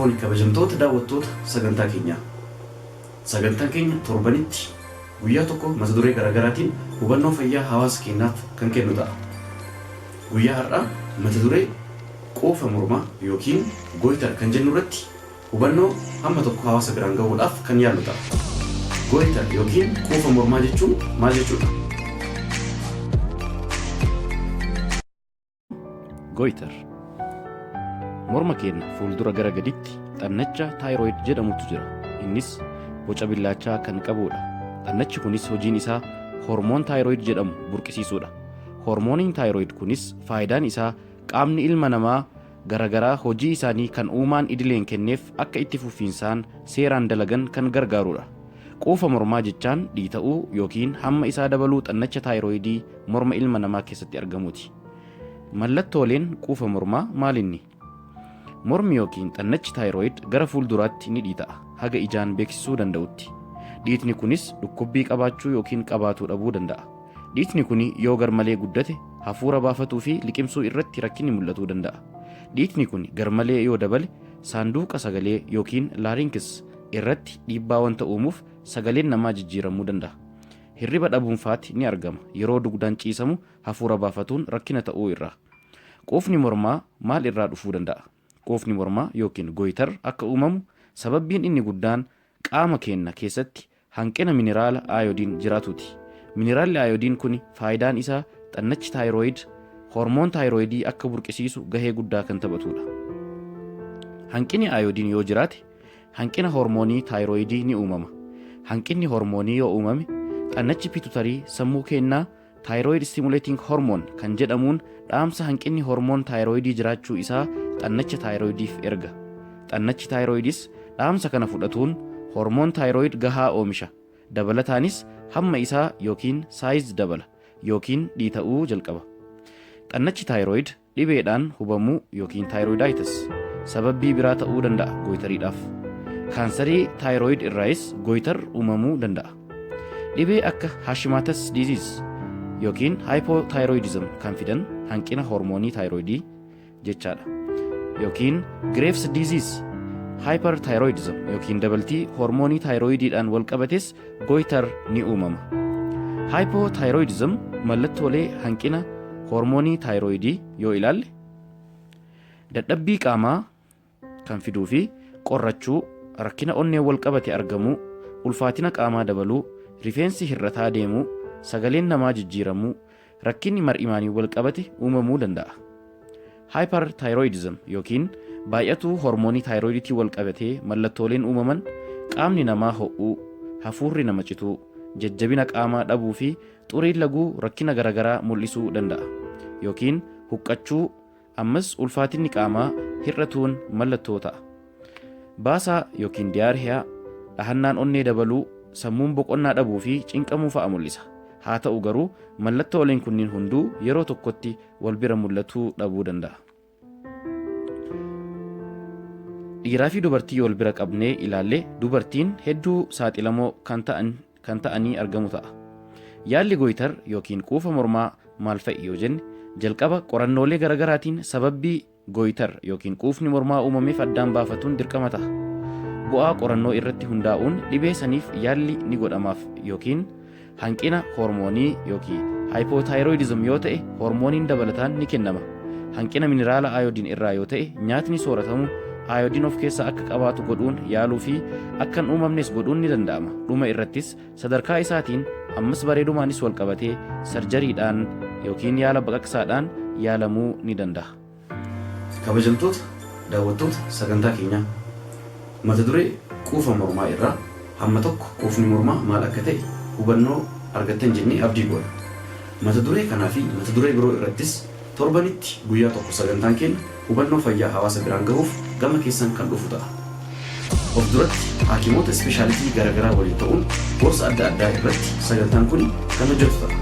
Harka kabajamtoota daawwattoota sagantaa keenyaa. Sagantaan keenya torbanitti guyyaa tokko mata duree garaagaraatiin hubannoo fayyaa hawaasa keenyaaf kan kennu ta'a. Guyyaa har'aa mata duree quufa mormaa yookiin goiter kan jennu irratti hubannoo hamma tokko hawaasa biraan gahuudhaaf kan yaallu ta'a. Goiter yookiin quufa mormaa jechuun maal jechuudha? Goiter morma keenya fuuldura gara gaditti xannacha thyroid jedhamutu jira. Innis boca billaachaa kan qabudha. Xannachi kunis hojiin isaa hormoon thyroid jedhamu burqisiisuudha. Hormooniin thyroid kunis faayidaan isaa qaamni ilma namaa garagaraa hojii isaanii kan uumaan idileen kenneef akka itti fufiinsaan seeraan dalagan kan gargaarudha. Quufa mormaa jechaan dhiita'uu yookiin hamma isaa dabaluu xannacha thyroidii morma ilma namaa keessatti argamuuti. Mallattooleen quufa mormaa maalinni? Mormi yookiin xannachi thyroid gara fuulduraatti ni dhiita'a haga ijaan beeksisuu danda'utti. Dhiitni kunis dhukkubbii qabaachuu yookiin qabaatuu dhabuu danda'a. Dhiitni kun yoo garmalee guddate hafuura baafatuu fi liqimsuu irratti rakkinni mul'atuu danda'a. Dhiitni kun garmalee yoo dabale saanduqa sagalee yookiin laarinkis irratti dhiibbaa wanta uumuuf sagaleen namaa jijjiiramuu danda'a. Hirriba dhabuunfaatti ni argama. Yeroo dugdaan ciisamu hafuura baafatuun rakkina ta'uu irraa. Quufni mormaa maal irraa dhufuu danda'a? Quufni mormaa yookiin goiter akka uumamu sababbiin inni guddaan qaama keenya keessatti hanqina mineraala aayodiin jiraatuuti. Mineraalli aayodiin kun faayidaan isaa xannachi thyroid hormoon thyroidii akka burqisiisu gahee guddaa kan taphatudha. Hanqinni aayodiin yoo jiraate hanqina hormoonii thyroidii ni uumama. Hanqinni hormoonii yoo uumame xannachi pituitarii sammuu keenyaa thyroid stimulating hormone kan jedhamuun dhaamsa hanqinni hormoon thyroidii jiraachuu isaa xannacha thyroidiif erga. Xannachi thyroidis dhaamsa kana fudhatuun hormoon thyroid gahaa oomisha. Dabalataanis hamma isaa yookiin saayiz dabala yookiin dhiita'uu jalqaba. Xannachi thyroid dhibeedhaan hubamuu yookiin thyroiditis sababbii biraa ta'uu danda'a goitariidhaaf. Kaansarii thyroid irraayis goiter uumamuu danda'a. Dhibee akka Hashimoto's disease yookiin hypothyroidism kan fidan hanqina hormoonii thyroidii jechaadha. Yookiin Graves disease hyperthyroidism yookiin dabaltii hormoonii thyroidiidhaan wal qabates goiter ni uumama. Hypothyroidism mallattoolee hanqina hormoonii thyroidii yoo ilaalle dadhabbii qaamaa kan fiduu fi qorrachuu, rakkina onnee wal qabate argamuu, ulfaatina qaamaa dabaluu, rifeensi hir'ataa deemuu, sagaleen namaa jijjiiramuu, rakkinni mar'imaanii wal qabate uumamuu danda'a. Hyperthyroidism yookiin baay'atuu hormoonii thyroidiitii wal qabatee mallattooleen uumaman qaamni namaa ho'uu, hafuurri nama cituu, jajjabina qaamaa dhabuu fi xuriin laguu rakkina garagaraa mul'isuu danda'a. Yookiin huqqachuu, ammas ulfaatinni qaamaa hir'atuun mallattoo ta'a. Baasaa yookiin diyaariyaa, dhahannaan onnee dabaluu, sammuun boqonnaa dhabuu fi cinqamuu fa'a mul'isa. Haa ta'u garuu mallattooleen kunniin hunduu yeroo tokkotti wal bira mul'atuu dhabuu danda'a. Dhiiraa fi dubartii wal bira qabnee ilaalle dubartiin hedduu saaxilamoo kan ta'anii argamu ta'a. Yaalli goiter yookiin quufa mormaa maal fa'i yoo jenne jalqaba qorannoolee garagaraatiin sababbii goiter yookiin quufni mormaa uumameef addaan baafatuun dirqama ta'a. Bu'aa qorannoo irratti hundaa'uun dhibee saniif yaalli ni godhamaaf yookiin hanqina hormoonii yookiin hypothyroidism yoo ta'e hormooniin dabalataan ni kennama. Hanqina mineraala aayodiin irraa yoo ta'e nyaatni sooratamu aayodiin of keessaa akka qabaatu godhuun yaaluu fi akka hin uumamnes godhuun ni danda'ama. Dhuma irrattis sadarkaa isaatiin ammas bareedumaanis wal qabatee sarjariidhaan yookiin yaala baqaqsaadhaan yaalamuu ni danda'a. Kabajamtoota daawwattoota sagantaa keenyaa. Mata duree quufa mormaa irraa hamma tokko quufni mormaa maal akka ta'e hubannoo argattan jennee abdii goona. Mata duree kanaa fi mata duree biroo irrattis torbanitti guyyaa tokko sagantaan keenya hubannoo fayyaa hawaasa biraan gahuuf gama keessan kan dhufu ta'a. Of duratti haakimoota ispeeshaalitii garagaraa waliin ta'uun gorsa adda addaa irratti sagantaan kun kan hojjetu ta'a.